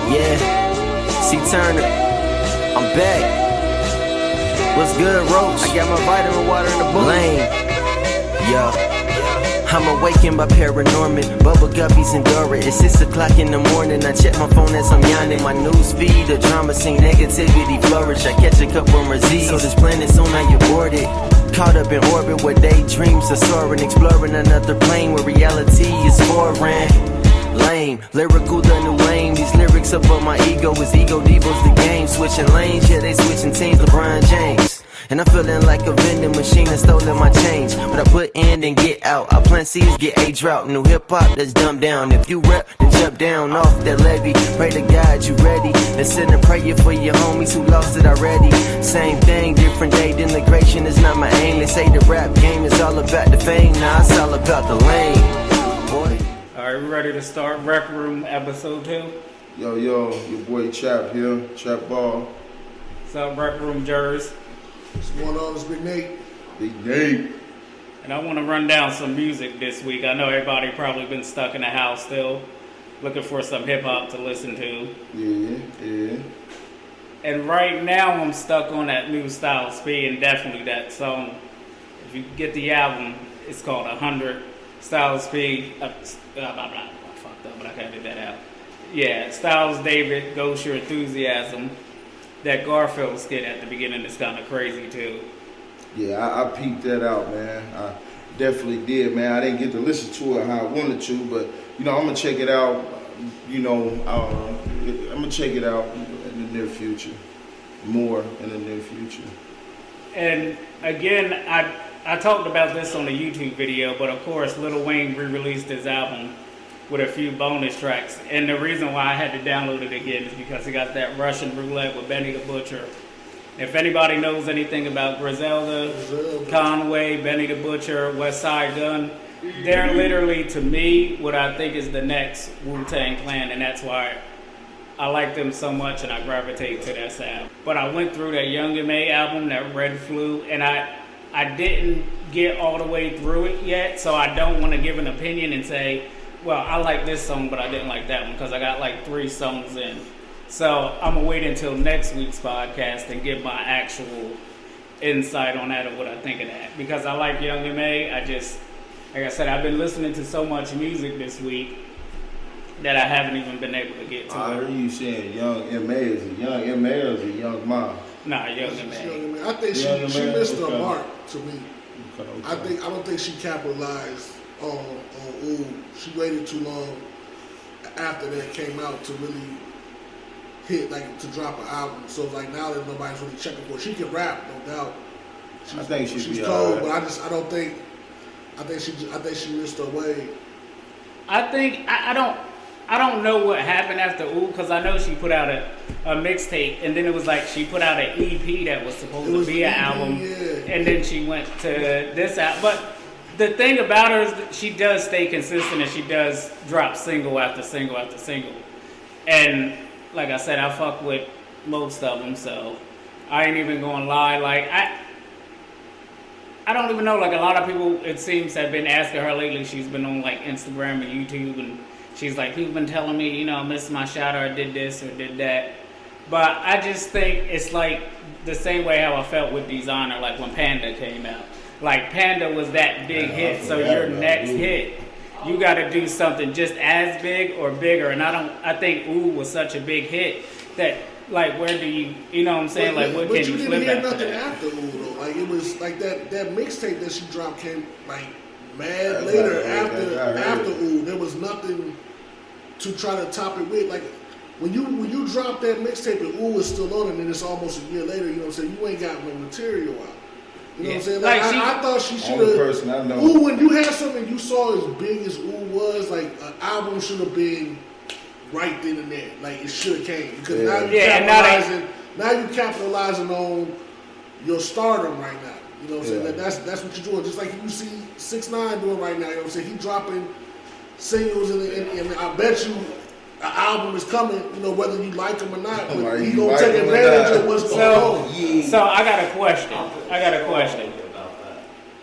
Yeah, C Turner, I'm back. What's good, Roach? I got my vitamin water in the book. Lane, yeah. I'm awakened by paranormal, bubble guppies and Dora. It's 6 o'clock in the morning, I check my phone as I'm yawning. My news feed, the drama scene, negativity flourish. I catch a couple more Z's, so this planet soon I get boarded. Caught up in orbit where daydreams are soaring, exploring another plane where reality is foreign. Lame, lyrical the new lane. These lyrics above my ego is ego devos the game. Switching lanes, yeah they switching teams, LeBron James. And I'm feeling like a vending machine that's stolen my change. But I put in and get out. I plant seeds, get a drought. New hip hop that's dumbed down. If you rap, then jump down off that levee. Pray to God you ready. Then send a prayer for your homies who lost it already. Same thing, different day. Denigration is not my aim. They say the rap game is all about the fame. Nah, it's all about the lane. Boy. Alright, we ready to start RecRoom episode 2? Yo, your boy Chap here, Chap Ball. What's up, RecRoom Jers? What's going on? It's Big Nate. Big Nate. And I want to run down some music this week. I know everybody probably been stuck in the house still, looking for some hip hop to listen to. Yeah. And right now I'm stuck on that new Styles P, and definitely that song. If you get the album, it's called 100. Styles P, I fucked up, but I can't get that out. Yeah, Styles David, Ghost Your Enthusiasm. That Garfield skit at the beginning is kind of crazy too. Yeah, I peeped that out, man. I definitely did, man. I didn't get to listen to it how I wanted to, but I'm gonna check it out. I'm gonna check it out in the near future, more in the near future. And again, I talked about this on the YouTube video, but of course, Lil Wayne re-released his album with a few bonus tracks. And the reason why I had to download it again is because he got that Russian roulette with Benny the Butcher. If anybody knows anything about Griselda, Conway, Benny the Butcher, West Side Gun, they're literally, to me, what I think is the next Wu-Tang Clan, and that's why I like them so much and I gravitate to that sound. But I went through that Young M.A. album, that Red Flu, and I didn't get all the way through it yet, so I don't want to give an opinion and say, well, I like this song, but I didn't like that one, because I got like 3 songs in. So I'm going to wait until next week's podcast and give my actual insight on that of what I think of that. Because I like Young M.A. like I said, I've been listening to so much music this week that I haven't even been able to get to I it. heard you saying Young M.A. Is a Young M.A. or is a Young Ma? Nah, Young M.A. I think she missed her mark to me. Okay. I don't think she capitalized on Ooh. She waited too long after that came out to really hit, like, to drop an album. So like now that nobody's really checking for her. She can rap, no doubt. I think she's cold, but I think she missed her way. I don't know what happened after Ooh, because I know she put out a mixtape, and then it was like she put out an EP that was supposed to be an album, and then she went to this album. But the thing about her is that she does stay consistent, and she does drop single after single after single. And like I said, I fuck with most of them, so I ain't even gonna lie. Like I don't even know. Like a lot of people, it seems, have been asking her lately. She's been on like Instagram and YouTube, and she's like, people been telling me, I missed my shot, or I did this or did that. But I just think it's like the same way how I felt with Designer, like when Panda came out. Like Panda was that big hit, so your next hit, you got to do something just as big or bigger. And I think Ooh was such a big hit that, like, where do you know what I'm saying? Like, what can you flip after that? But you didn't hear nothing after Ooh though. Like it was like that mixtape that she dropped came like mad later after Ooh. There was nothing to try to top it with. Like when you drop that mixtape and Ooh is still on it, and then it's almost a year later, you know what I'm saying? You ain't got no material out. You know what I'm saying? Like I thought she should have. Ooh, when you had something you saw as big as Ooh was, like an album should have been right then and there. Like it should have came, because now you capitalizing on your stardom right now. You know what I'm saying? That's what you're doing. Just like you see 6ix9ine doing right now. You know what I'm saying? He dropping singles, and I bet you an album is coming, whether you like him or not, but he gonna take advantage of what's going on. So I got a question.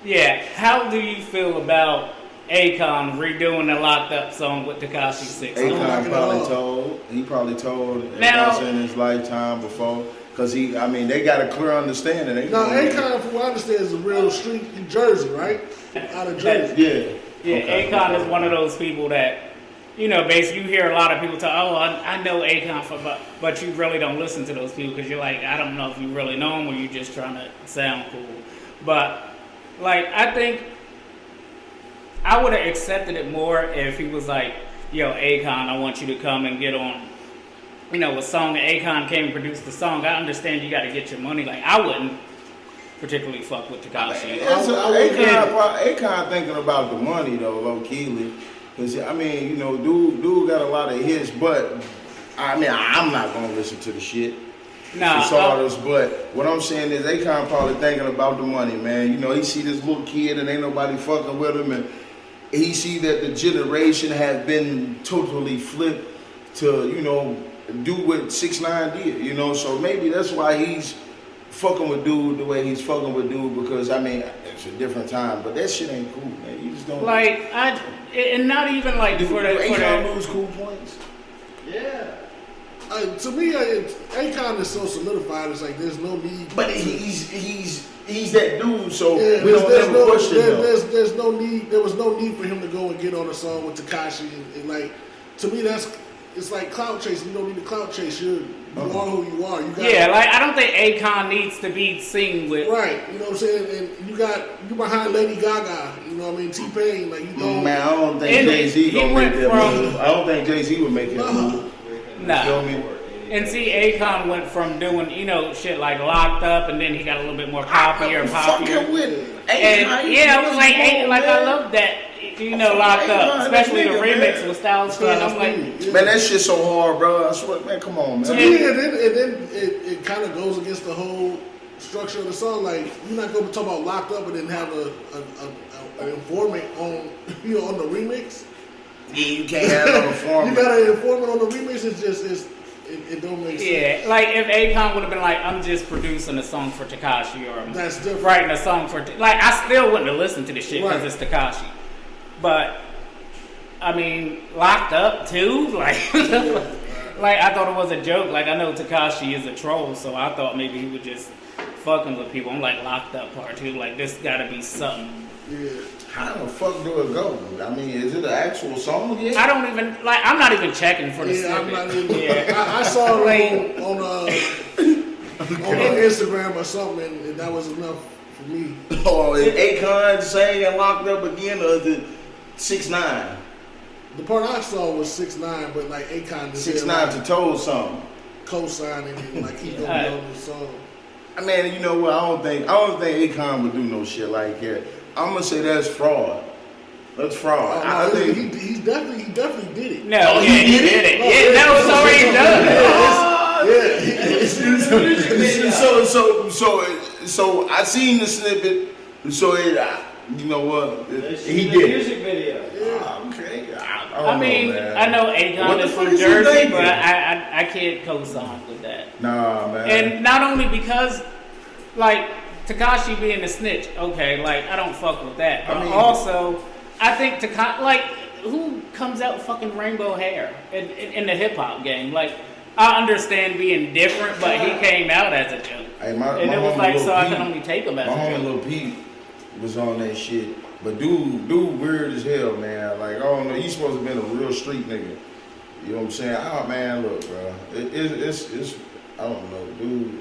Yeah, how do you feel about Akon redoing the Locked Up song with Tekashi 6? Akon probably told. told. He probably told Now- once in his lifetime before. Cause they got a clear understanding. Now, Akon, from what I understand, is a real street in Jersey, right? Out of Jersey. Yeah. Yeah, Okay. Akon is one of those people that, you know, basically you hear a lot of people talk, oh, I know Akon, but you really don't listen to those people because you're like, I don't know if you really know him or you're just trying to sound cool. But, like, I think I would have accepted it more if he was like, yo, Akon, I want you to come and get on, you know, a song, and Akon came and produced the song. I understand you got to get your money. Like, I wouldn't particularly fuck with Tekashi. Akon thinking about the money though, low key. Cause I mean, you know, dude got a lot of hits, but I mean, I'm not gonna listen to the shit. But what I'm saying is, Akon probably thinking about the money, man. You know, he see this little kid and ain't nobody fucking with him, and he see that the generation has been totally flipped to, you know, do what 6ix9ine did. You know, so maybe that's why he's fucking with dude the way he's fucking with dude, because I mean it's a different time, but that shit ain't cool, man. You just don't like and not even like do for Akon lose cool points. Yeah. To me, Akon is so solidified. It's like there's no need. But he's that dude, so Yeah, we don't ever question him. There's no need. There was no need for him to go and get on a song with Tekashi, and like to me, it's like clout chasing. You don't need to clout chase. You are who you are. Yeah, like I don't think Akon needs to be seen with. Right, you know what I'm saying? And you behind Lady Gaga, you know what I mean? T-Pain, like you don't. Man, I don't think Jay-Z gonna make that move. I don't think Jay-Z would make that move. Nah. You feel me? And see, Akon went from doing, you know, shit like Locked Up, and then he got a little bit more poppier. Fucking with Akon. And yeah, I was like, I love that, you know, Locked Up, especially the remix with Styles P. And I'm like, man, that shit's so hard, bro. I swear, man, come on, man. To me, and then it kind of goes against the whole structure of the song. Like you're not going to talk about Locked Up and then have an informant on, you know, on the remix. Yeah, you can't have no informant. You got an informant on the remix. It don't make sense. yeah, like if Akon would have been like, I'm just producing a song for Tekashi, or That's different. writing a song for, like, I still wouldn't have listened to the shit because Right. it's Tekashi. But I mean, Locked Up too, like, like I thought it was a joke. Like I know Tekashi is a troll, so I thought maybe he was just fucking with people. I'm like, Locked Up Part 2, like this got to be something. Yeah. How the fuck do it go? I mean, is it an actual song yet? I don't even like. I'm not even checking for the Yeah, I'm snippet. not even. Yeah. I saw it on Instagram or something, and that was enough for me. Or is Akon saying Locked Up again, or is it 6ix9ine? The part I saw was 6ix9ine, but like Akon just 6ix9ine to told something. co-signing and like he's gonna be on the song. I mean, you know what? I don't think Akon would do no shit like that. I'm gonna say that's fraud. That's fraud. I think he definitely did it. No, Oh, yeah, he he did did it? it. Yeah, that was already done. So I seen the snippet. So you know what? He did it. Music video. Okay. I mean, man. I know Akon What the is fuck from is he Jersey, thinking? but I can't co-sign with that. Nah, man. And not only because, like, Tekashi being a snitch, okay, like, I don't fuck with that. But I mean- also, I think Tekashi, like, who comes out fucking rainbow hair in the hip-hop game? Like, I understand being different, but he came out as a joke. Hey, my And it was homie like, Lil so I Peep- can only take him as My a homie joke. Lil Pete was on that shit. But dude weird as hell, man. Like, I don't know, he's supposed to have been a real street nigga. You know what I'm saying? Oh, man, look, bro. It's I don't know, dude.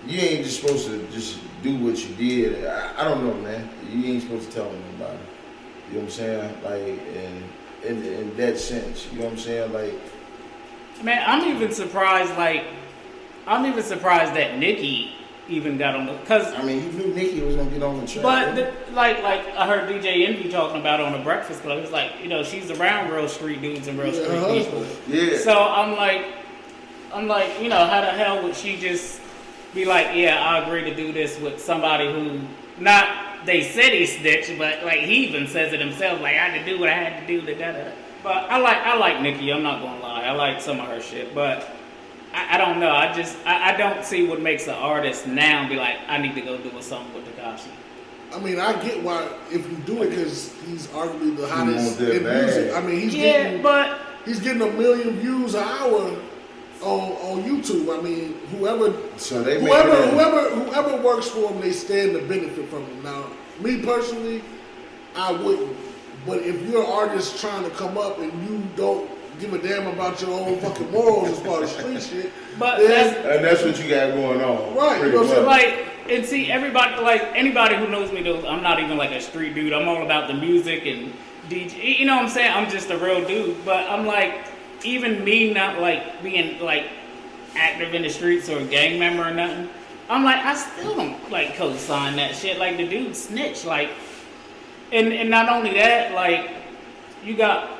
You ain't just supposed to just do what you did. I don't know, man. You ain't supposed to tell nobody. You know what I'm saying? Like, in that sense. You know what I'm saying? Like, Man, I'm even surprised that Nicki even got on the, because I mean, he knew Nicki was gonna get on the track. but like I heard DJ Envy talking about on the Breakfast Club. He's like, you know, she's around real street dudes and real street people. Yeah. So I'm like, you know, how the hell would she just be like, yeah, I agree to do this with somebody who not they said he snitched, but like he even says it himself, like I had to do what I had to do to da. But I like Nicki. I'm not gonna lie, I like some of her shit, but. I don't know. I don't see what makes an artist now be like, I need to go do a song with Tekashi. I mean, I get why if you do it because he's arguably the wants hottest that in bag. music. I mean, he's Yeah, getting. but he's getting 1 million views an hour on YouTube. I mean, whoever works for him, they stand to benefit from him. Now, me personally, I wouldn't. But if you're an artist trying to come up and you don't give a damn about your own fucking morals as far as street shit, and that's what you got going on, right? You know what I'm saying? Like, and see, everybody, like anybody who knows me, knows I'm not even like a street dude. I'm all about the music and DJ. You know what I'm saying? I'm just a real dude. But I'm like, even me not like being like active in the streets or a gang member or nothing. I'm like, I still don't like co-sign that shit. Like the dude snitch. Like, and not only that, like you got.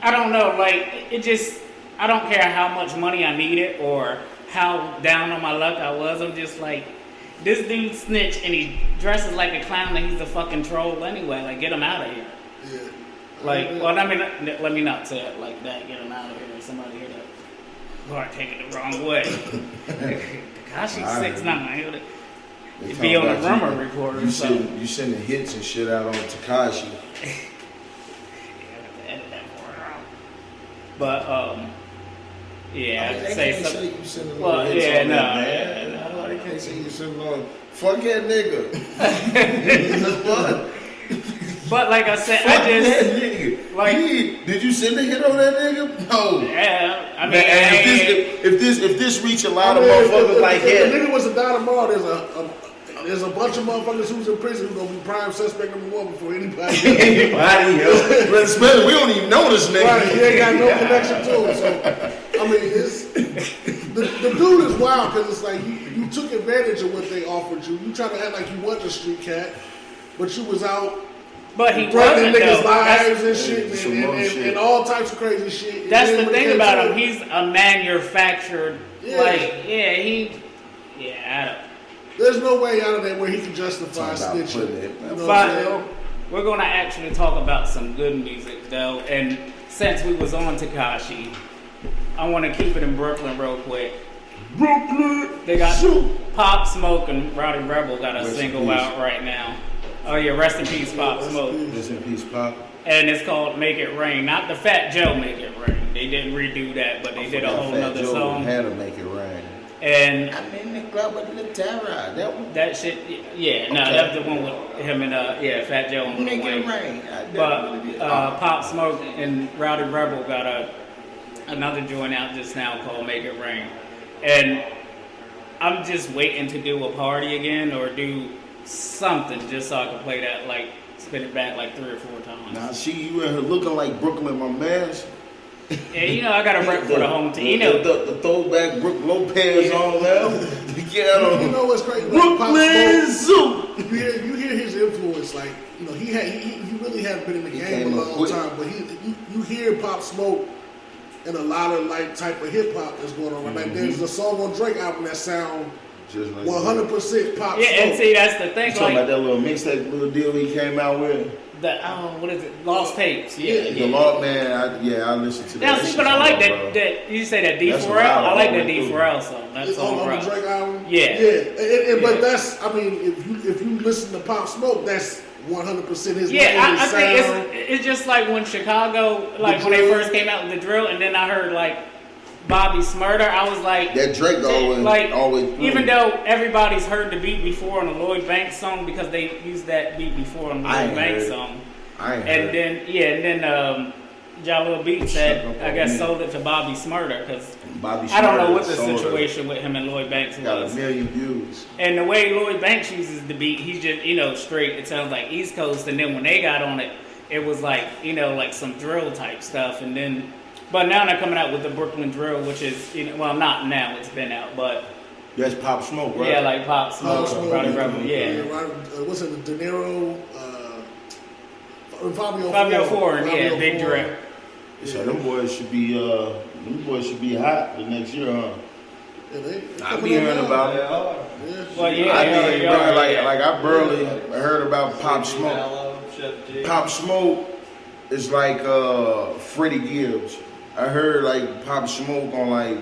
I don't know, like, it just, I don't care how much money I needed or how down on my luck I was. I'm just like, this dude snitch and he dresses like a clown and he's a fucking troll anyway. Like, get him out of here. Yeah. Like, well, I mean, let me not say it like that. Get him out of here. Somebody here that, Lord, take it the wrong way. Tekashi 6'9". He'd be on the rumor report or something. You sending hits and shit out on Tekashi. But yeah, they say can't something. say you sending Well, hits yeah, on no, that, man. no, They can't say you sending on. Fuck that nigga. But like I said, Fuck I just that nigga. like. Did you send a hit on that nigga? No. Yeah, I mean, Man, if this reach a lot of motherfuckers like if that. the nigga was to die tomorrow, there's a bunch of motherfuckers who's in prison who's gonna be prime suspect number one before anybody else. Anybody else. But especially, we don't even know this nigga. Right, he ain't got no connection to him. So, I mean, it's the dude is wild because it's like you took advantage of what they offered you. You tried to act like you wasn't a street cat, but you was out. But he running wasn't niggas' though. lives and shit, and all types of crazy shit. That's the thing about him. He's a manufactured. Yeah. Like, I don't. There's no way out of that where he can justify snitching. You know But we're gonna actually talk about some good music though, and since we was on Tekashi, I want to keep it in Brooklyn real quick. Brooklyn. They got Pop Smoke and Rowdy Rebel got a single out right now. Oh yeah, rest in peace, Pop Smoke. Rest in peace, Pop. And it's called Make It Rain. Not the Fat Joe Make It Rain. They didn't redo that, but they did a whole nother song. Had to make it rain. And I'm in the club with the Tara. That one. that shit, yeah, no, that's the one with him and Fat Joe and Make Lil it Wayne. rain. But Pop Smoke and Rowdy Rebel got another joint out just now called Make It Rain. And I'm just waiting to do a party again or do something just so I can play that, like, spin it back like 3 or 4 times. Now, see, you in here looking like Brooklyn, my man. Yeah, you know, I got to rep for the home team. You know, the throwback Brook Lopez on there. You know what's crazy? Brooklyn Zoo. You hear his influence, like, you know, he really hadn't been in the game a long time, but you hear Pop Smoke and a lot of like type of hip hop that's going on. Mm-hmm. Like there's a song on Drake album that sound just like 100% Pop Smoke. Yeah, and see that's the thing. You talking about that little mixtape little deal he came out with? What is it? Lost Tapes. Yeah. The Lost Man. I listened to that. Now see, but I like that. You say that D4L. I like that D4L song. That's on the Drake album. Yeah. But that's, I mean, if you listen to Pop Smoke, that's 100% his. Yeah, I think it's just like when Chicago, like when they first came out with the drill, and then I heard like Bobby Smurder, I was like, that Drake always even though everybody's heard the beat before on the Lloyd Banks song because they used that beat before on the Lloyd Banks song. And then Jalil Beats had, I guess, sold it to Bobby Smurder because I don't know what the situation with him and Lloyd Banks was. Got 1 million views. And the way Lloyd Banks uses the beat, he's just, straight, it sounds like East Coast. And then when they got on it, it was like, like some drill type stuff. And then, but now they're coming out with the Brooklyn Drill, which is, well, not now, it's been out, but. That's Pop Smoke, right? Yeah, like Pop Smoke, Rowdy Rebel, yeah. What's it, De Niro, Fabio Ford, yeah, Big Drip. So them boys should be hot the next year, huh? Yeah, I be hearing about it. Well, yeah, I barely heard about Pop Smoke. Pop Smoke is like Freddie Gibbs. I heard like Pop Smoke on like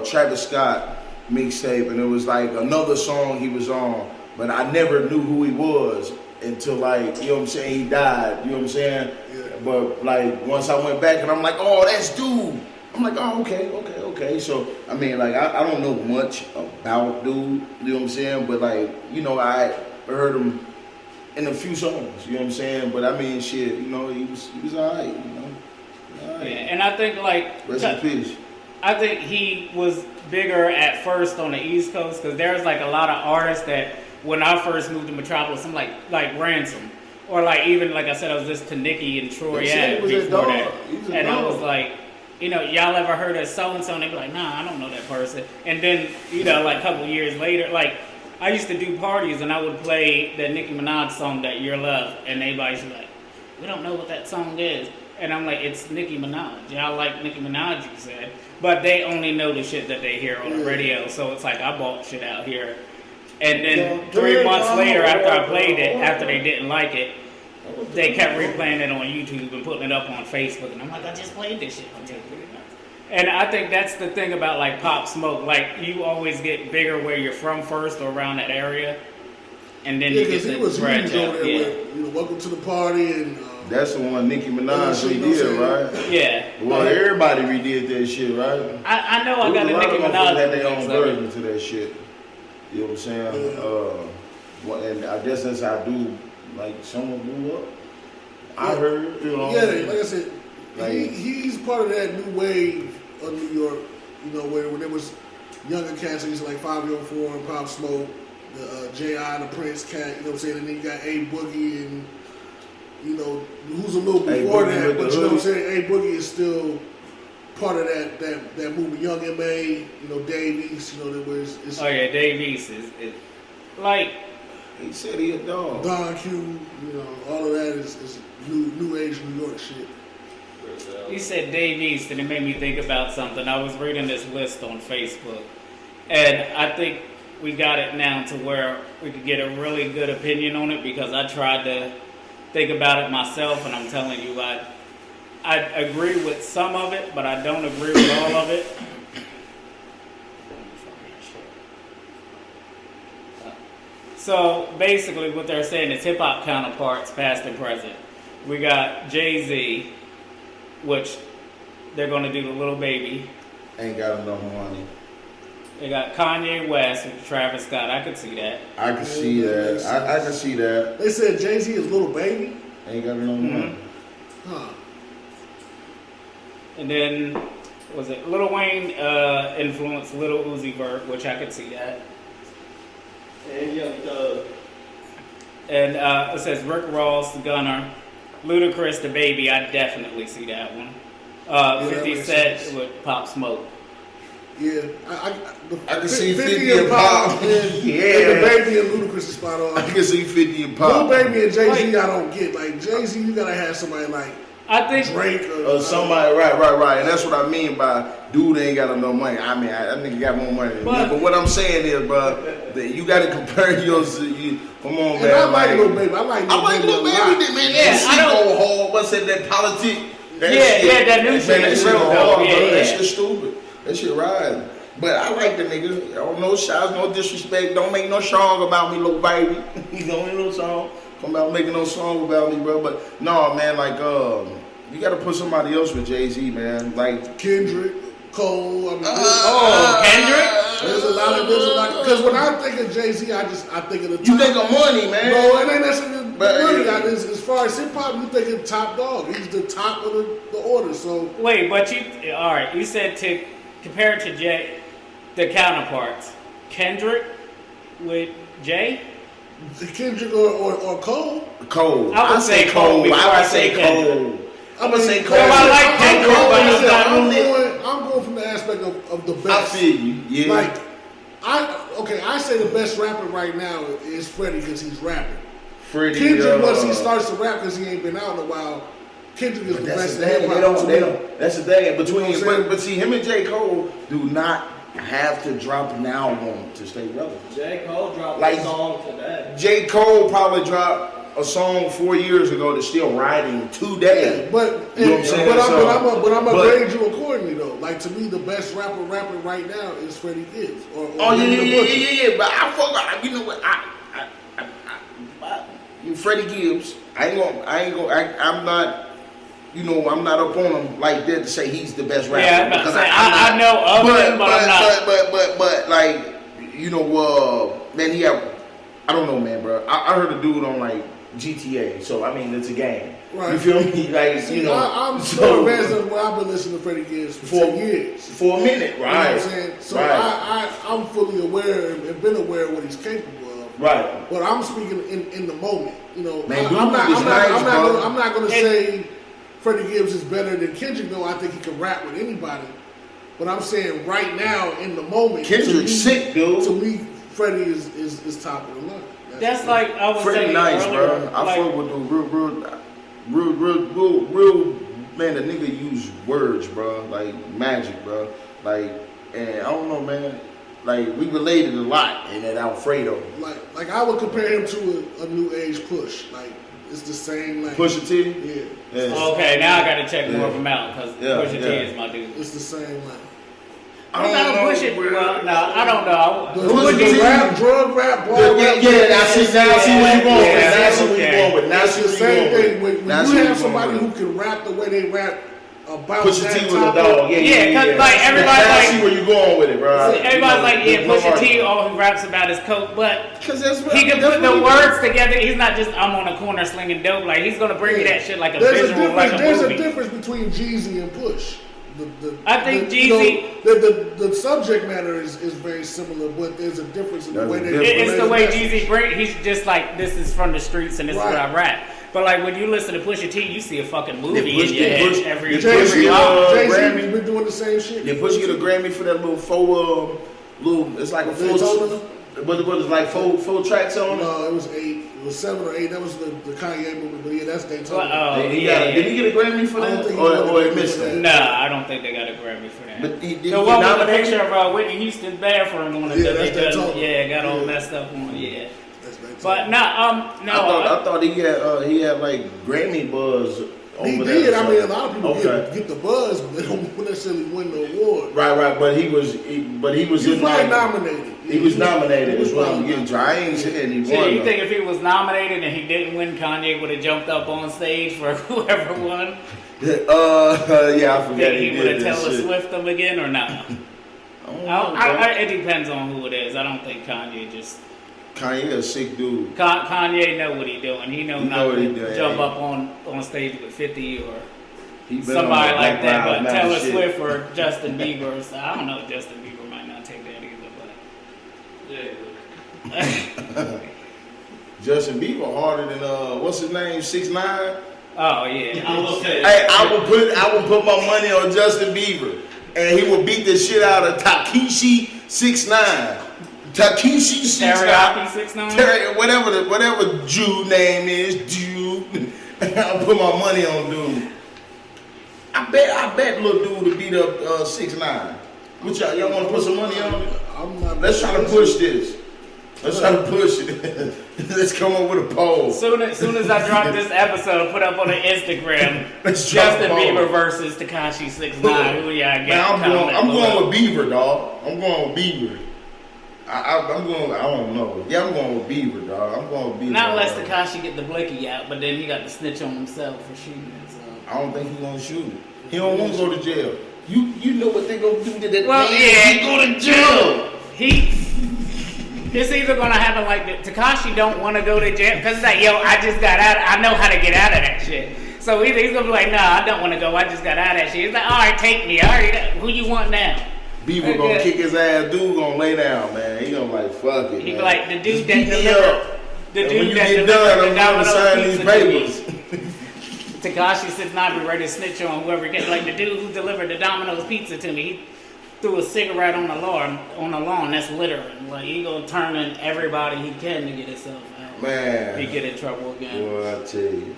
Travis Scott mixtape, and it was like another song he was on, but I never knew who he was until like, you know what I'm saying, he died, you know what I'm saying? Yeah. but like once I went back and I'm like, oh, that's dude. I'm like, oh, okay. So I mean, like I don't know much about dude. You know what I'm saying? But like, you know, I heard him in a few songs. You know what I'm saying? But I mean, shit, you know, he was alright. You know, Yeah, and I think like rest in peace. I think he was bigger at first on the East Coast because there's like a lot of artists that when I first moved to Metropolis, I'm like Ransom, or like even like I said, I was listening to Nicki and Troy Ave before that, and I was like, you know, y'all ever heard of so and so? And they be like, nah, I don't know that person. And then you know, like a couple years later, like I used to do parties and I would play the Nicki Minaj song that Your Love, and everybody's like, we don't know what that song is. And I'm like, it's Nicki Minaj. Y'all like Nicki Minaj, you said. But they only know the shit that they hear on the radio. So it's like, I bought shit out here. And then 3 months later, after I played it, after they didn't like it, they kept replaying it on YouTube and putting it up on Facebook. And I'm like, I just played this shit on YouTube. And I think that's the thing about like Pop Smoke. Like, you always get bigger where you're from first or around that area. And then you get he the was branch huge over out. there Yeah. with, you know, Welcome to the Party and That's the one Nicki Minaj you know what I'm redid, right? Yeah. Well, everybody redid that shit, right? I know I got a Nicki Minaj Minaj. had their own version to that shit. You know what I'm saying? Yeah. And I guess that's how I do, like, someone blew up. I heard, you know. yeah, like I said, Like- he's part of that new wave of New York. You know, where when there was younger cats, like 504 and Pop Smoke, the J.I. the Prince cat. You know what I'm saying? And then you got A Boogie and you know who's a little before A Boogie that, with but the you know what I'm hoodie. saying? A Boogie is still part of that movie. Young M.A. You know, Davies. You know, that was it's Oh yeah, Dave East is like He said he a dog. Don Q. You know, all of that is new age New York shit. he said Dave East, and it made me think about something. I was reading this list on Facebook, and I think we got it now to where we could get a really good opinion on it because I tried to think about it myself, and I'm telling you, I agree with some of it, but I don't agree with all of it. So basically, what they're saying is hip hop counterparts, past and present. We got Jay-Z, which they're going to do the Little Baby. Ain't got enough money. They got Kanye West with Travis Scott. I could see that. I can see that. I can see that. They said Jay-Z is Little Baby. Ain't got enough money. Huh. And then, was it Lil Wayne influenced Lil Uzi Vert, which I could see that. And Young Thug. And it says Rick Ross, Gunner, Ludacris, the Baby. I definitely see that one. that 50 makes Cent sense. with Pop Smoke. Yeah, I can see 50 and and Pop. and the Yeah. Baby and Ludacris is spot on. I can see 50 and Pop. Little Baby and Jay-Z, Like- I don't get. Like Jay-Z, you gotta have somebody like I think Drake or Somebody, right. And that's what I mean by dude ain't got enough money. I mean, I think he got more money than me. But what I'm saying is, bro, that you got to compare yours to you. Come on, And man. I like Lil Baby. I like Lil Baby a lot. Man. Yeah, That I shit don't- go hard. What's that politic? That Yeah, shit, yeah, that new shit that is shit real go dope. hard, Yeah, bro. yeah. That shit stupid. That shit riding. But I like the nigga. No shots, no disrespect. Don't make no song about me, little baby. You don't make no song. Come out making no song about me, bro. But no, man, like you got to put somebody else with Jay-Z, man. Like Kendrick, Cole. I mean, Kendrick? there's a lot. Because when I think of Jay-Z, I think of the top. you think of money, man. No, it ain't necessarily the But, money. yeah. As far as hip hop, you think of top dog. He's the top of the order. So Wait, but you all right? You said to compare it to Jay, the counterparts. Kendrick with Jay. Kendrick or Cole. Cole. I would say Cole before I I would say say Cole. I'm gonna say Cole. Well, I like Kendrick, but he's not I'm going from the aspect of the I best. feel you. Yeah. Like, I say the best rapper right now is Freddie because he's rapping. Freddie. Kendrick, once he starts to rap because he ain't been out in a while, Kendrick is But the that's best the in thing. hip They hop. don't. That's the thing. Between, You know what I'm saying? but see, him and J. Cole do not have to drop an album to stay relevant. J. Cole dropped Like- a song today. J. Cole probably dropped a song 4 years ago that's still riding today. Yeah, but You know what I'm saying? I'm gonna But- grade you accordingly though. Like to me, the best rapper rapping right now is Freddie Gibbs. Or Oh Benny the Butcher. yeah. But I forgot. You know what? You Freddie Gibbs. I'm not you know, I'm not up on him like that to say he's the best rapper. Yeah, because I know of him, but I'm not. But like, you know, man, he have, I don't know, man, bro. I heard a dude on like GTA, so I mean, it's a game. Right. You feel me? Like, see, you know, I'm so advanced in what I've been listening to Freddie Gibbs for 10 years. For a minute, right? You know what I'm saying? So right. I'm fully aware and been aware of what he's capable of. Right. But I'm speaking in the moment. You know, man, I'm not gonna say Freddie Gibbs is better than Kendrick. No, I think he can rap with anybody. But I'm saying right now in the moment, Kendrick's sick, dude. To me, Freddie is top of the line. That's like I was Freddie saying nice, earlier. Bro. I fuck with the real man. The nigga use words, bro. Like magic, bro. Like, and I don't know, man. Like, we related a lot in that Alfredo. Like I would compare him to a new age Push. Like, it's the same. Like Pusha T. Yeah. Yes. Okay, now I gotta check more of them out because Pusha T is my dude. It's the same. Like, I don't know. Push it. Well, no, I don't know. The rap, drug rap, ball rap. Yeah, I see where you going with. Now I see where you going with. Now I see the same thing. When you have somebody who can rap the way they rap about Pusha that T with a dog. Yeah, because like everybody I like. see where you going with it, bro. Everybody's like, yeah, Pusha T, all he raps about is coke, but that's what, he can put the words together. He's not just I'm on a corner slinging dope. Like he's gonna bring you that shit like a visual, like a movie. There's a difference between Jeezy and Push. I think Jeezy. The subject matter is very similar, but there's a difference in the way they. It's the way Jeezy bring. He's just like this is from the streets and this is what I rap. But like when you listen to Pusha T, you see a fucking movie in your head every Jay-Z's been doing the same shit. Did Pusha get a Grammy for that little? It's like a full. But it's like four tracks on it? No, it was 8. It was 7 or 8. That was the Kanye movie. But yeah, that's Daytona. Did he get a Grammy for that? Or he missed that? Nah, I don't think they got a Grammy for that. But he did. The one with the picture of Whitney Houston's bathroom on it. Yeah, got all messed up on it. Yeah. But no. I thought he had like Grammy buzz. He did. I mean, a lot of people get the buzz, but they don't necessarily win the award. Right. But he was nominated. He was nominated. That's what I'm getting to. I ain't saying he won. You think if he was nominated and he didn't win, Kanye would have jumped up on stage for whoever won? Yeah, I forget he would have Taylor Swift them again or not? It depends on who it is. I don't think Kanye just. Kanye a sick dude. Kanye know what he doing. He know not to jump up on stage with 50 or somebody like that. But Taylor Swift or Justin Bieber. So I don't know. Justin Bieber might not take that either. But yeah. Justin Bieber harder than what's his name? 6ix9ine. Oh yeah. I would put my money on Justin Bieber, and he would beat the shit out of Tekashi 6ix9ine. Tekashi 6ix9ine. Whatever Jew name is, Jew. I'll put my money on dude. I bet little dude to beat up 6ix9ine. What y'all want to put some money on it? Let's try to push this. Let's try to push it. Let's come up with a poll. Soon as I drop this episode, put up on the Instagram. Justin Bieber versus Tekashi 6ix9ine. Who y'all got? I'm going with Bieber, dog. I'm going with Bieber. I'm going. I don't know. Yeah, I'm going with Bieber, dog. I'm going with Bieber. Not unless Tekashi get the blicky out, but then he got to snitch on himself for shooting it. So. I don't think he's gonna shoot it. He don't want to go to jail. You know what they gonna do to that? Well, man? yeah, He go to jail. It's either gonna happen like Tekashi don't want to go to jail because it's like, yo, I just got out. I know how to get out of that shit. So either he's gonna be like, nah, I don't want to go. I just got out of that shit. He's like, all right, take me. All right, who you want now? Bieber gonna kick his ass. Dude gonna lay down, man. He gonna like fuck it. He be man. like the dude that delivered. The dude that delivered the Domino's pizza papers. to me. Tekashi 6ix9ine be ready to snitch on whoever gets. Like the dude who delivered the Domino's pizza to me. He threw a cigarette on the lawn. That's littering. Like he gonna turn in everybody he can to get himself out. Man, he get in trouble again. Boy, I tell you.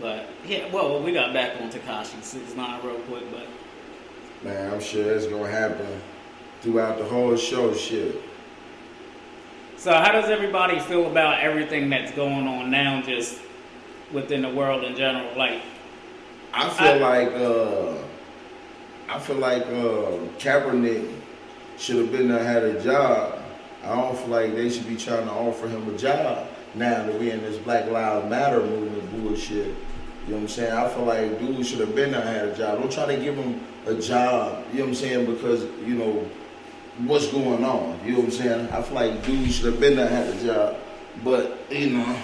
But yeah, well, we got back on Tekashi 6ix9ine real quick, but. Man, I'm sure that's gonna happen throughout the whole show. Shit. So, how does everybody feel about everything that's going on now, just within the world in general? Like, I feel like Kaepernick should have been there, had a job. I don't feel like they should be trying to offer him a job now that we in this Black Lives Matter movement bullshit. You know what I'm saying? I feel like dude should have been there had a job. Don't try to give him a job, you know what I'm saying, because, you know, what's going on. You know what I'm saying? I feel like dude should have been there had a job. But, you know,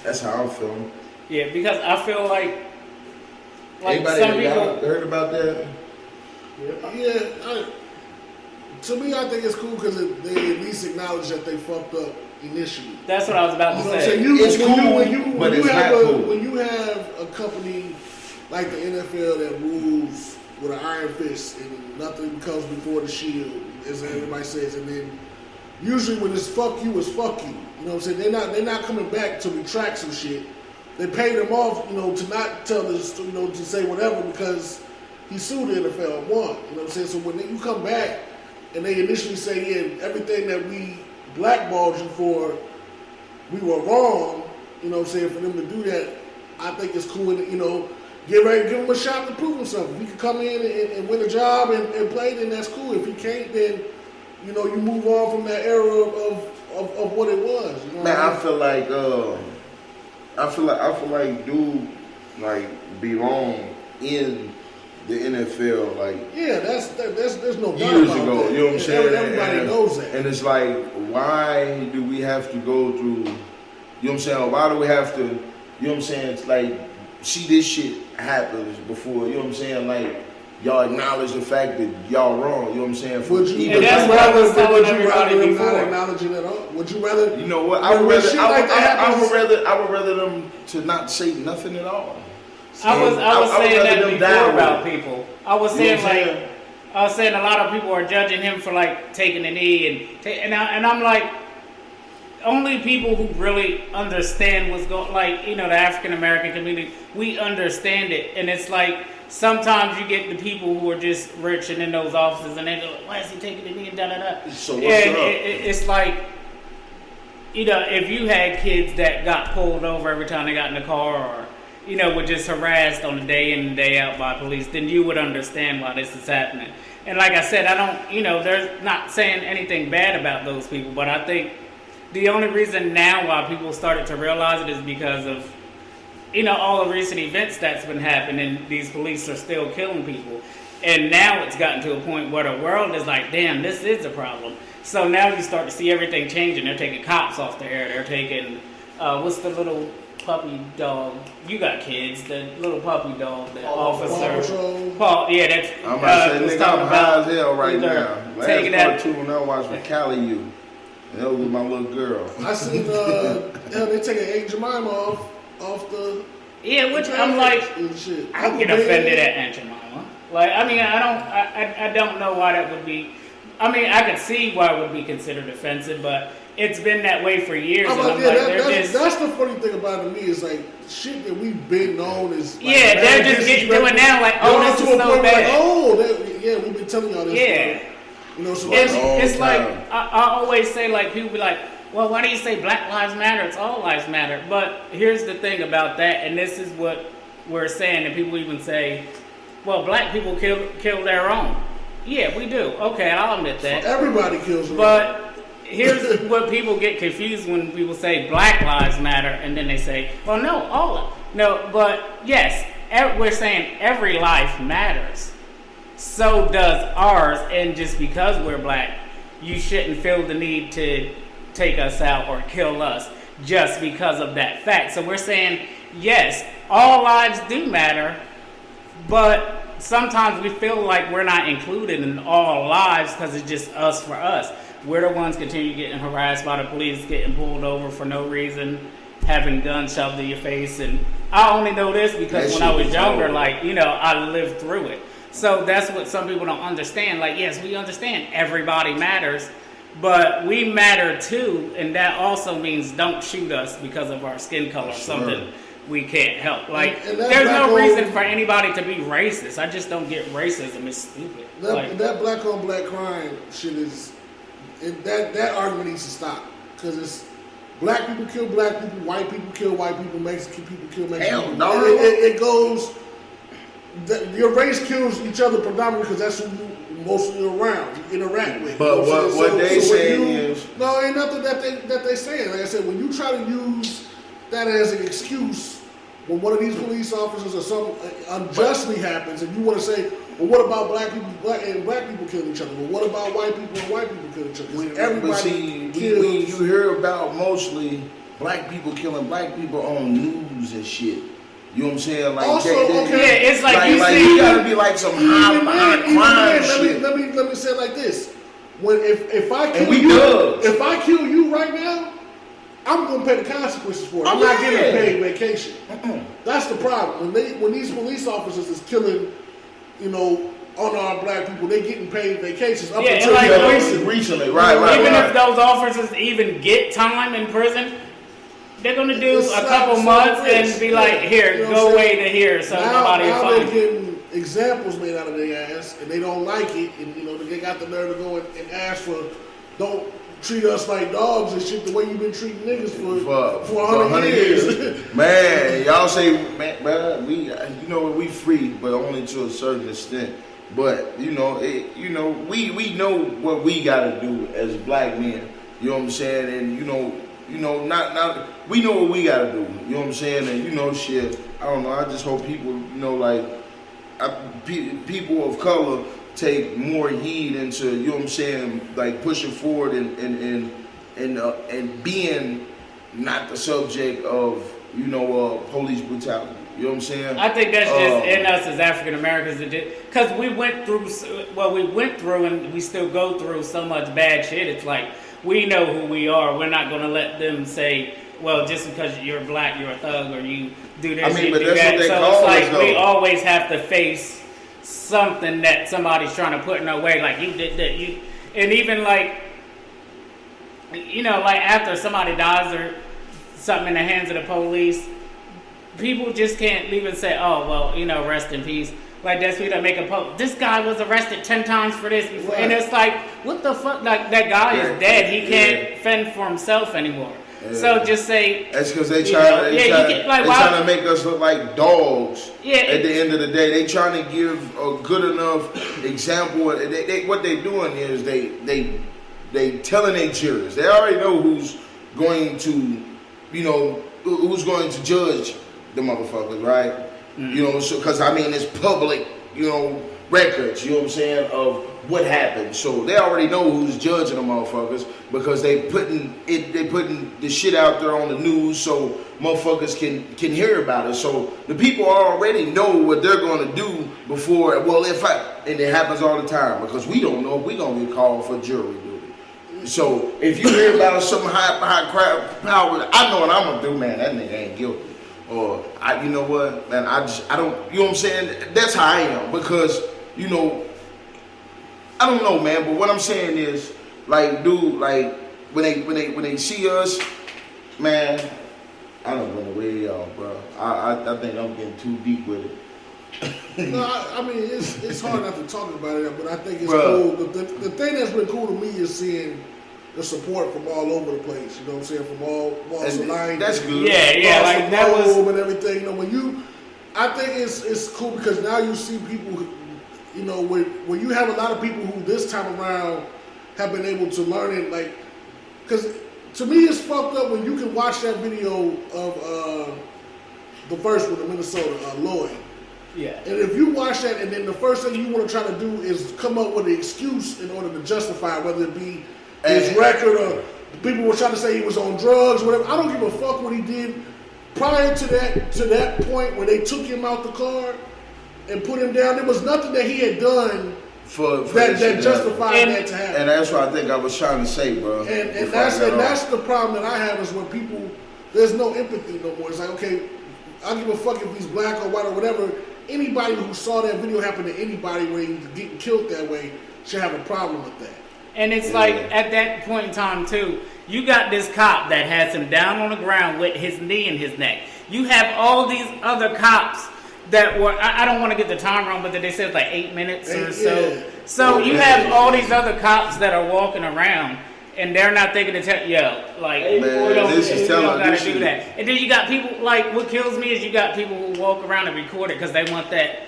that's how I'm feeling. Yeah, because I feel like Anybody some people heard about that? Yeah, to me, I think it's cool because they at least acknowledge that they fucked up initially. That's what I was about to You know what I'm say. saying? It's cool, but it's not cool. When you have a company like the NFL that rules with an iron fist and nothing comes before the shield, as everybody says, and then usually when it's fuck you, it's fuck you. You know what I'm saying? They're not coming back to retract some shit. They paid him off, you know, to not tell this, you know, to say whatever because he sued the NFL and won. You know what I'm saying? So when you come back and they initially say, yeah, everything that we blackballed you for, we were wrong, you know what I'm saying, for them to do that, I think it's cool and, you know, give him a shot to prove himself. If he can come in and win a job and play, then that's cool. If he can't, then, you know, you move on from that era of what it was. You know Man, what I feel like dude like belong in the NFL like yeah, there's no doubt years about ago. that. You know what I'm saying? Everybody knows that. And it's like, why do we have to go through? You know what I'm saying? Why do we have to? You know what I'm saying? It's like, see this shit happens before. You know what I'm saying? Like, y'all acknowledge the fact that y'all wrong. You know what I'm saying? Would you And that's what I was telling would you everybody rather them before. not acknowledge it at all? Would you rather? You know what? when shit like that happens- I would rather them to not say nothing at all. I was I saying would that rather them before die about with it. people. I was You know saying what I'm like saying? I was saying a lot of people are judging him for like taking a knee and I'm like, only people who really understand what's going, like, you know, the African American community, we understand it, and it's like sometimes you get the people who are just rich and in those offices, and they go, why is he taking a knee and da da da. So what's And up? it's like, you know, if you had kids that got pulled over every time they got in the car, or you know, were just harassed on the day in and day out by police, then you would understand why this is happening. And like I said, I don't, you know, there's not saying anything bad about those people, but I think the only reason now why people started to realize it is because of, you know, all the recent events that's been happening. These police are still killing people. And now it's gotten to a point where the world is like, damn, this is a problem. So now you start to see everything changing. They're taking cops off the air. They're taking, what's the little puppy dog? You got kids. The little puppy dog, the officer. Paul, yeah, that's. I'm about to say, nigga, I'm high as hell right either now. Last taking that. cartoon I watched with Callie You. And that was my little girl. I seen they taking Aunt Jemima off the. Yeah, which I'm like, and shit. I get offended at Aunt Jemima. Like, I mean, I don't know why that would be. I mean, I could see why it would be considered offensive, but it's been that way for years. And I'm like, that's the funny thing about it to me is like shit that we've been known as. Like, yeah, they're just getting to it now. Like, oh, this is so bad. Like, yeah, we've been telling y'all this. Yeah. You know, so It's like, I always say, like, people be like, well, why do you say Black Lives Matter? It's all lives matter. But here's the thing about that, and this is what we're saying, and people even say, well, black people kill their own. Yeah, we do. Okay, I'll admit that. Everybody kills their own. But here's what people get confused when people say Black Lives Matter, and then they say, well, no, but yes, we're saying every life matters. So does ours, and just because we're black, you shouldn't feel the need to take us out or kill us just because of that fact. So we're saying, yes, all lives do matter, but sometimes we feel like we're not included in all lives because it's just us for us. We're the ones continue getting harassed by the police, getting pulled over for no reason, having guns shoved in your face. And I only know this because when I was younger, like, you know, I lived through it. So that's what some people don't understand. Like, yes, we understand everybody matters, but we matter too, and that also means don't shoot us because of our skin color, something we can't help. Like, there's no reason for anybody to be racist. I just don't get racism. It's stupid. That black on black crime shit is, that argument needs to stop, because it's black people kill black people, white people kill white people, Mexican people kill Mexican people. No. It goes. Your race kills each other predominantly because that's who you mostly around, you interact with. But what they saying is, ain't nothing that they saying. Like I said, when you try to use that as an excuse when one of these police officers or something unjustly happens, and you want to say, well, what about black people killing each other? Well, what about white people and white people killing each other? 'Cause everybody But see, kills. you hear about mostly black people killing black people on news and shit. You know what I'm saying? Like, Also, okay. Yeah, it's like you like see. you gotta be like some high crime shit. Let me say it like this: when if I And kill we you, thugs. if I kill you right now, I'm gonna pay the consequences for it. I'm not Yeah. getting paid vacation. That's the problem. When these police officers is killing, unarmed black people, they getting paid vacations up Yeah, until and like, recently, right. Even if those officers even get time in prison, they're gonna do It's a not couple so months risk. and be like, Yeah. here, You know what go I'm away saying? to here, so now nobody will they're find you. getting examples made out of their ass, and they don't like it, and they got the nerve to go and ask for, don't treat us like dogs and shit the way you've been treating niggas for 100 years. Man, y'all say, man, we free, but only to a certain extent. But we know what we gotta do as black men. You know what I'm saying? And not we know what we gotta do. You know what I'm saying? And shit. I don't know. I just hope people, people of color take more heed into, you know what I'm saying, like pushing forward and being not the subject of police brutality. You know what I'm saying? I think that's just in us as African Americans, because we went through and we still go through so much bad shit. It's like, we know who we are. We're not going to let them say, well, just because you're black, you're a thug, or you do this, you but do that's that. what they So call it's us, like though. we always have to face something that somebody's trying to put in our way. Like, you did that. And even like after somebody dies or something in the hands of the police, people just can't leave and say, oh, well, rest in peace. Like, that's we don't make a post. This guy was arrested 10 times for this before. Right. And it's like, what the fuck? Like, that guy is dead. He can't fend for himself anymore. Yeah. So just say... That's because they trying trying to make us look like dogs. Yeah, at the end of the day, they trying to give a good enough example. What they doing is they telling their jurors. They already know who's going to, who's going to judge the motherfuckers, right? Mm-hmm. Because it's public, records. You know what I'm saying, of what happened. So they already know who's judging the motherfuckers because they putting the shit out there on the news so motherfuckers can hear about it. So the people already know what they're gonna do before. And it happens all the time because we don't know if we gonna get called for jury duty. So if you hear about some high crowd power, I know what I'm gonna do, man. That nigga ain't guilty. Or you know what, man? I don't. You know what I'm saying? That's how I am because I don't know, man. But what I'm saying is, like, dude, like when they see us, man, I don't run away, y'all, bro. I think I'm getting too deep with it. No, it's hard not to talk about it, but I think it's cool. The thing that's been cool to me is seeing the support from all over the place. You know what I'm saying? From all walks of life. That's good. Yeah, like that was... and everything. I think it's cool because now you see people, when you have a lot of people who this time around have been able to learn it, like, because to me it's fucked up when you can watch that video of the first one in Minnesota, Lloyd. Yeah. And if you watch that and then the first thing you want to try to do is come up with an excuse in order to justify whether it be his record or people were trying to say he was on drugs or whatever. I don't give a fuck what he did prior to that point where they took him out the car and put him down. There was nothing that he had done that justified that to happen. And that's what I think I was trying to say, bro. And that's the problem that I have is when people, there's no empathy no more. It's like, okay, I don't give a fuck if he's black or white or whatever. Anybody who saw that video happen to anybody where he's getting killed that way should have a problem with that. And it's like, at that point in time, too, you got this cop that has him down on the ground with his knee in his neck. You have all these other cops that were, I don't want to get the time wrong, but they said like 8 minutes or so. Yeah. So you have all these other cops that are walking around, and they're not thinking to tell, like, we don't got to do that. And then you got people, like, what kills me is you got people who walk around and record it because they want that,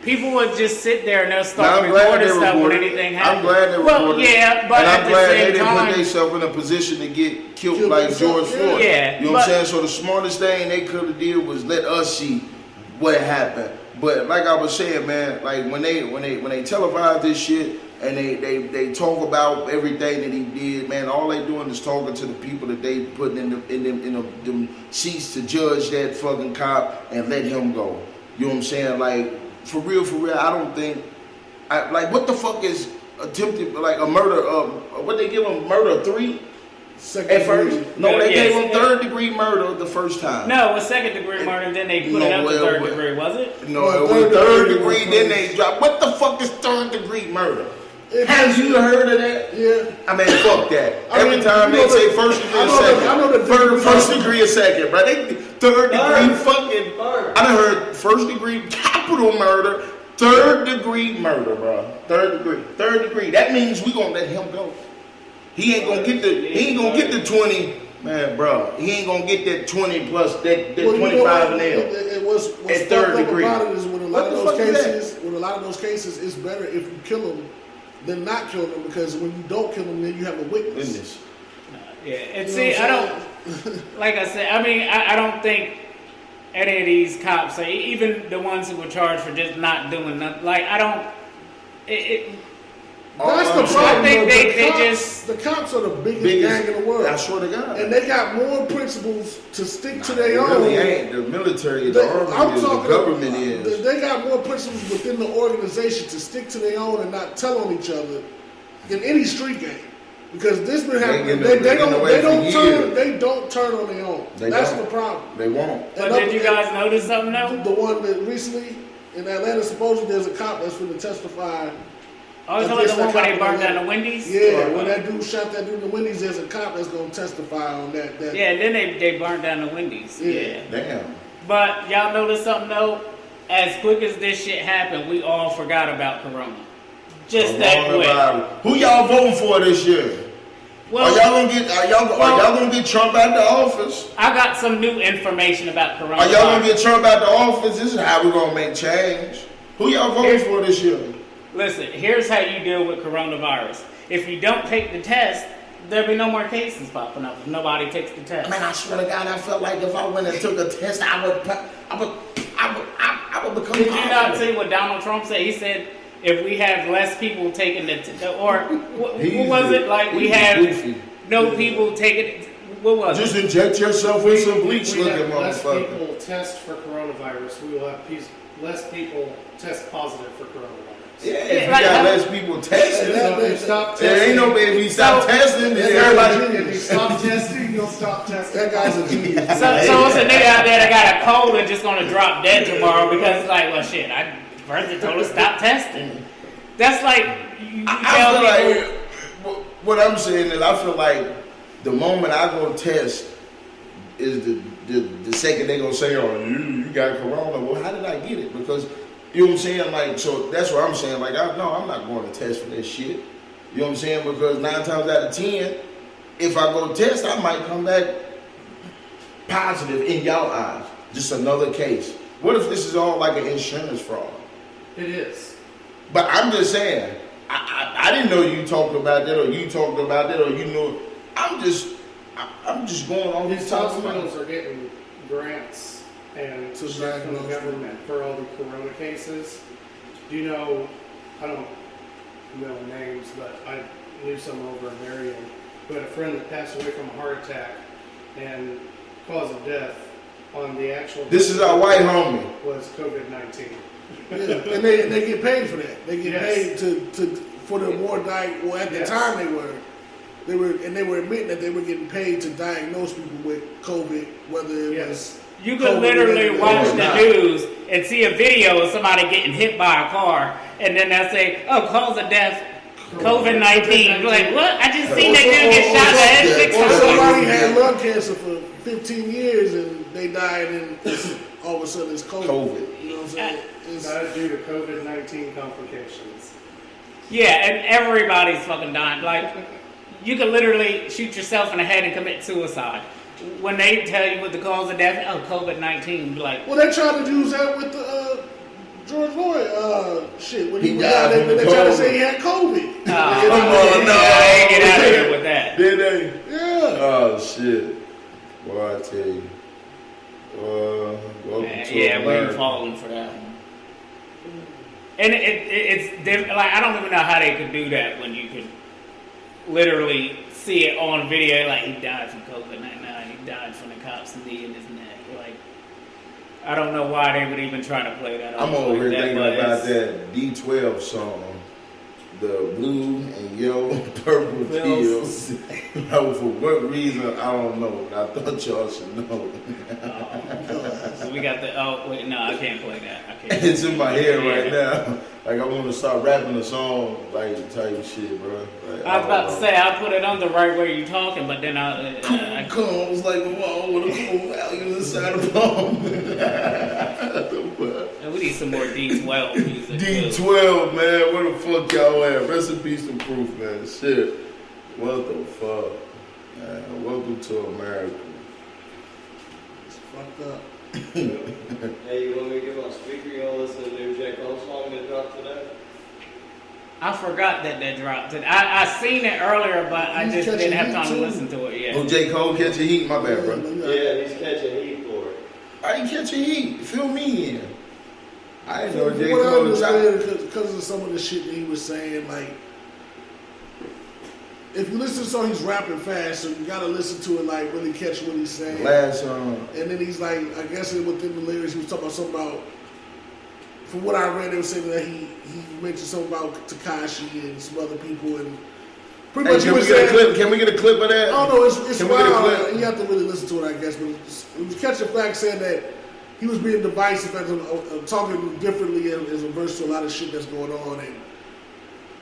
people would just sit there and they'll Now, start I'm glad recording they stuff when recorded. anything I'm happens. glad they Well, recorded. yeah, but and at I'm the glad they same didn't put time, themselves in a position to get killed Killed like themselves, George yeah. Floyd. Yeah, You know what I'm but- saying? So the smartest thing they could have did was let us see what happened. But like I was saying, man, like when they televise this shit and they talk about everything that he did, man, all they doing is talking to the people that they putting in them seats to judge that fucking cop and let him go. You know what I'm saying? Like for real, I don't think. Like what the fuck is attempted like a murder? What they give him murder 3 Second at first? degree. No, Yeah, they yes. gave him 3rd degree murder the first time. no, it was second degree murder, and then they put it No, up to well, third well. degree, was it? No, Well, it was 3rd third degree. degree Then first. they dropped. What the fuck is 3rd degree murder? It Have has- you heard of that? Yeah. I mean, fuck that. I Every mean, time you they know say the- first degree I or know the- second, I know the first difference. degree or second, bro. They 3rd degree fucking. Third. I done heard 1st degree capital murder, 3rd degree murder, bro. 3rd degree, 3rd degree. That means we gonna let him go. He ain't gonna get the 20, man, bro. He ain't gonna get that 20 plus that Well, you know 25 what? and L. It was what's At fucked third up degree. about it is with a What lot of the those fuck is that? cases. With a lot of those cases, it's better if you kill them than not kill them, because when you don't kill them, then you have a witness. Goodness. Yeah, and You see, know I what I'm don't, like I said, I mean, I don't think any of these cops, like, even the ones who were charged for just not doing nothing, like, I don't, That's All the I'm problem. I think though. they cops, just- the cops are the biggest, Biggest- gang in the world, I swear to God. and they got more principles to stick to They their own. really ain't. The military, They- the army is, the government is. They got more principles within the organization to stick to their own and not tell on each other than any street gang. Because this been happening. They getting away for years. They don't turn on their own. They That's don't. the problem. They won't. but And did you guys notice something though? The one that recently in Atlanta, supposedly there's a cop that's going to testify. I was talking about the one where they burned down the Wendy's? Yeah, when that dude shot that dude in the Wendy's, there's a cop that's going to testify on that. Yeah, and then they burned down the Wendy's. Yeah. Yeah. Damn. But y'all notice something though? As quick as this shit happened, we all forgot about Corona. Just that quick. Who y'all voting for this year? Well, Are y'all gonna get Trump out the office? I got some new information about Corona. Are y'all gonna get Trump out the office? This is how we gonna make change. Who y'all voting for this year? Listen, here's how you deal with coronavirus. If you don't take the test, there'll be no more cases popping up if nobody takes the test. Man, I swear to God, I felt like if I went and took a test, I would become. Did you not see what Donald Trump said? He said if we have less people taking what was it? Like we have no people taking. What was Just it? inject yourself with some bleach, we looking have less motherfucker. people test for coronavirus. We will have less people test positive for coronavirus. Yeah, if you like got how- less people testing, So if you stop there testing, ain't no baby. If you stop testing, then if everybody. you stop testing, you'll stop testing. That guy's a genius. So it's a nigga out there that got a cold and just gonna drop dead tomorrow because it's like, well, shit, first they told us stop testing. That's like you tell I people. feel like what I'm saying is I feel like the moment I go test is the second they gonna say, oh, you got corona. Well, how did I get it? Because you know what I'm saying? Like, so that's what I'm saying. Like, I'm not going to test for that shit. You know what I'm saying? Because 9 times out of 10, if I go test, I might come back positive in y'all eyes. Just another case. What if this is all like an insurance fraud? It is. But I'm just saying, I didn't know you talked about that, or you talked about that, or you know. I'm just going on These these topics. hospitals are getting grants and To shit from the diagnose government for all the corona cases. Do you know? I don't know names, but I knew some over in Marion who had a friend that passed away from a heart attack, and cause of death on the actual. This is our white homie. Was COVID-19. Yeah, and they get paid for that. They get Yes. paid to for the more well at the Yes. time they were admitting that they were getting paid to diagnose people with COVID, whether it Yes. was You could COVID literally related watch or the not. news and see a video of somebody getting hit by a car, and then they'll say, "Oh, cause of death, COVID-19." You're like, what? I just seen that dude get shot in the head 6 Or times. somebody had lung cancer for 15 years and they died, and all of a sudden it's COVID. COVID. You know what I'm saying? It's, Due to COVID-19 complications. Yeah, and everybody's fucking dying. Like, you could literally shoot yourself in the head and commit suicide. When they tell you what the cause of death, oh, COVID-19, be like, well, they tried to use that with George Floyd, shit, when He he was died out there, from they the tried to COVID. say he had COVID. Oh, Come on, no. I ain't get out of here with that. Did they? Yeah. Oh shit. Boy, I tell you. Welcome to Yeah, we ain't America. falling for that one. And it's like I don't even know how they could do that when you could literally see it on video. Like he died from COVID-19, he died from the cops knee in his neck. Like I don't know why they would even try to play that. I'm off over like here that, thinking but about it's- that D12 song. The blue and yellow, purple Pills. pills. For what reason, I don't know. I thought y'all should know. So we got the wait, no, I can't play that. I can't. It's in my head Yeah. right now. Like I want to start rapping the song, like type shit, bro. Like, I was about to say I put it on the right way you talking, but then I comes like a wall with a cool value inside a palm. we need some more D12 music. too. D12, man, where the fuck y'all at? Rest in peace and proof, man. Shit. What the fuck? Man, welcome to America. It's fucked up. Hey, you want me to get my speaker? You want to listen to the new J. Cole song that dropped today? I forgot that dropped. I seen it earlier, but I He's just didn't catching have time heat, to too. listen to it yet. Oh, J. Cole catching heat? My bad, bro. Yeah, he's catching heat for it. Why you catching heat? Fill me in. I didn't know From J. what I Cole understand, because of some of the shit that he was saying, like, if you listen to the song, he's rapping fast, so you gotta listen to it, like, really catch what he's saying. last song. And then he's like, I guess within the lyrics, he was talking about something about, from what I read, they were saying that he mentioned something about Tekashi and some other people, and pretty Hey, much he can we was get a saying, clip? Can we get a clip of that? I don't know, it's Can we get a wild. clip? You have to really listen to it, I guess, but it was catching flack saying that he was being divisive and talking differently as a verse to a lot of shit that's going on and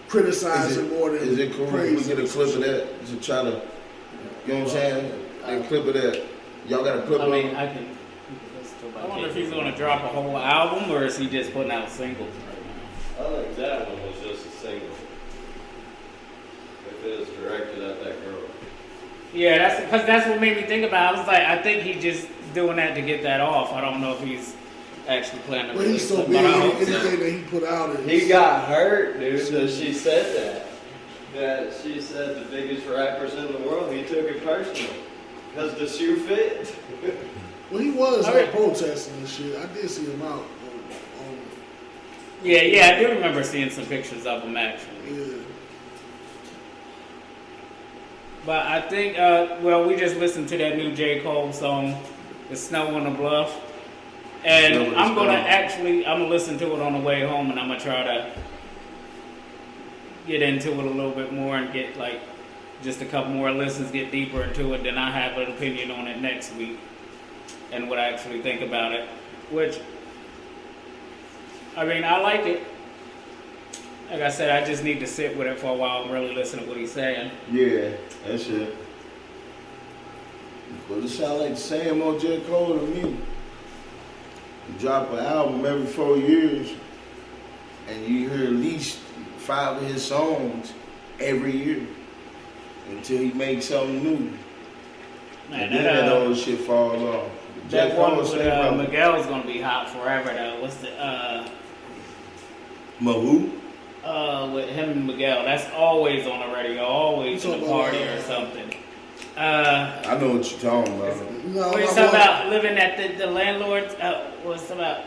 criticizing more than Is it cool if we praising. get a clip of that to try to, you know what I'm saying? A clip of that. Y'all got a clip I of mean, it? I can. I wonder if he's going to drop a whole album or is he just putting out singles right I think that one was just a single. If it was directed at that girl. now. Yeah, that's because that's what made me think about it. I was like, I think he's just doing that to get that off. I don't know if he's actually planning to But he's release so something, big, but I hope so. anything that he put out is. He got hurt, dude. So she said that. That she said the biggest rappers in the world, he took it personal. Because the shoe fit. Well, he was All right. protesting and shit. I did see him out. Yeah, I do remember seeing some pictures of him actually. Yeah. But I think, well, we just listened to that new J. Cole song, "The Snow on the Bluff," and Snow on the I'm gonna Bluff. I'm gonna listen to it on the way home, and I'm gonna try to get into it a little bit more and get like just a couple more listens, get deeper into it. Then I have an opinion on it next week and what I actually think about it. Which, I mean, I like it. Like I said, I just need to sit with it for a while and really listen to what he's saying. Yeah, that's it. But it sound like the same old J. Cole to me. You drop an album every 4 years, and you hear at least 5 of his songs every year until he makes something new. Man, And then that old shit falls off. J. that one Cole with say about Miguel's gonna be hot forever though. What's the Mahu? with him and Miguel? That's always on the radio, always You in the talking party about, or something. I know what you're talking about. No, What you talking about living at the landlord's? What's about?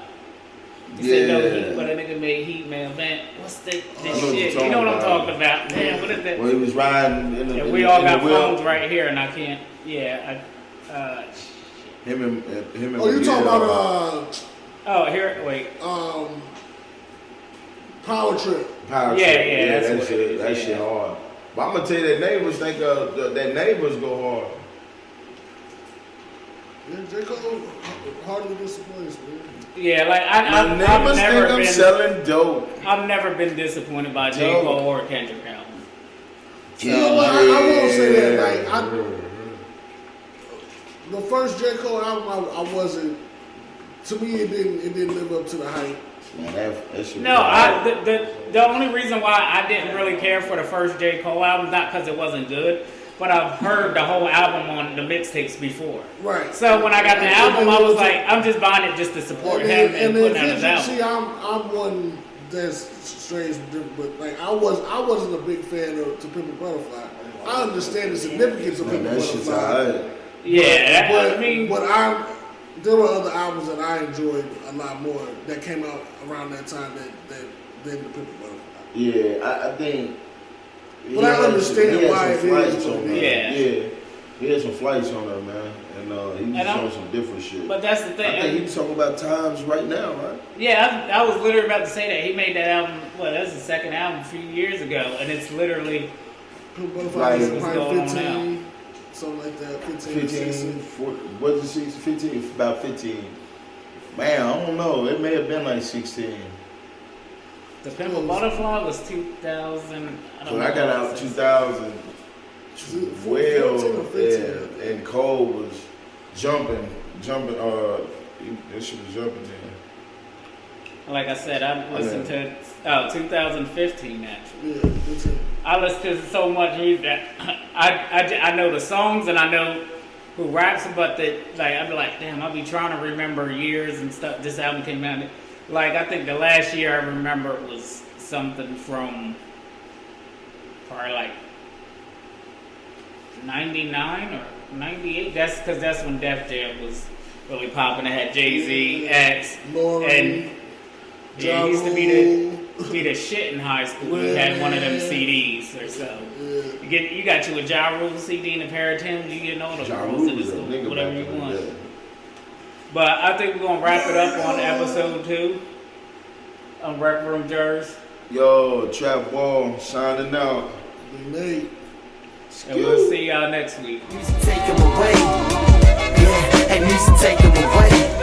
You said no heat, but a nigga made heat, man. Man, what's the I know what shit? you're You know what I'm talking talking about, man? What is that? Well, he was riding in the Yeah, in we the- all in the got wheel. phones right here, and I can't. Yeah, Him and Oh, you talking Miguel. about oh, here. Wait. Power Trip? Power Yeah, Trip. yeah, that's that what shit. it is, That yeah. shit hard. But I'm gonna tell you that neighbors think that neighbors go hard. Yeah, J. Cole hardly disappoints, man. Yeah, like My I've neighbors never think I'm been. selling dope. I've never been disappointed by J. Dope. Cole or Kendrick album. You know what? I won't say that. Like, the first J. Cole album, I wasn't. To me, it didn't live up to the hype. Man, that shit No, was hard. the only reason why I didn't really care for the first J. Cole album, not because it wasn't good, but I've heard the whole album on the mixtapes before. Right. So when I got the album, I was like, I'm just buying it just to support him and putting out his album. See, I'm one that's strange, but like I wasn't a big fan of To Pimp a Butterfly. I understand the significance of Pimp a Butterfly. Yeah, there were other albums that I enjoyed a lot more that came out around that time than The Pimp a Butterfly. Yeah, I think. But I understand why it is. Yeah. He had some flights on there, man, and he was showing some different shit. But that's the thing. I think he's talking about times right now, right? Yeah, I was literally about to say that he made that album. Well, that's the second album a few years ago, and it's literally Pimp a Butterfly was what's probably going on 15, something like that. 15, 16. 14, what is it, 15? About 15. Man, I don't know. It may have been like 16. The Pimp a Butterfly was 2000. So I got out 2000. Well, and Cole was jumping. That shit was jumping there. Like I said, I listened to 2015 actually. Yeah, 15. I listen to so much music that I know the songs and I know who raps, but I'd be like, damn, I'll be trying to remember years and stuff. This album came out. Like, I think the last year I remember was something from probably like 99 or 98. That's because that's when Def Jam was really popping. It had Jay-Z, X, Lauren, and yeah, he used to be the shit in high school. He had one of them CDs or so. Yeah. You got you a Ja Rule CD and a pair of Timbs. You getting all the rules in the school, whatever you want. Yeah. But I think we're gonna wrap it up on episode 2 on RecRoom Jers. Yo, Trap Wall signing out. We made. And we'll see y'all next week. Music take 'em away. Yeah, hey, music take 'em away.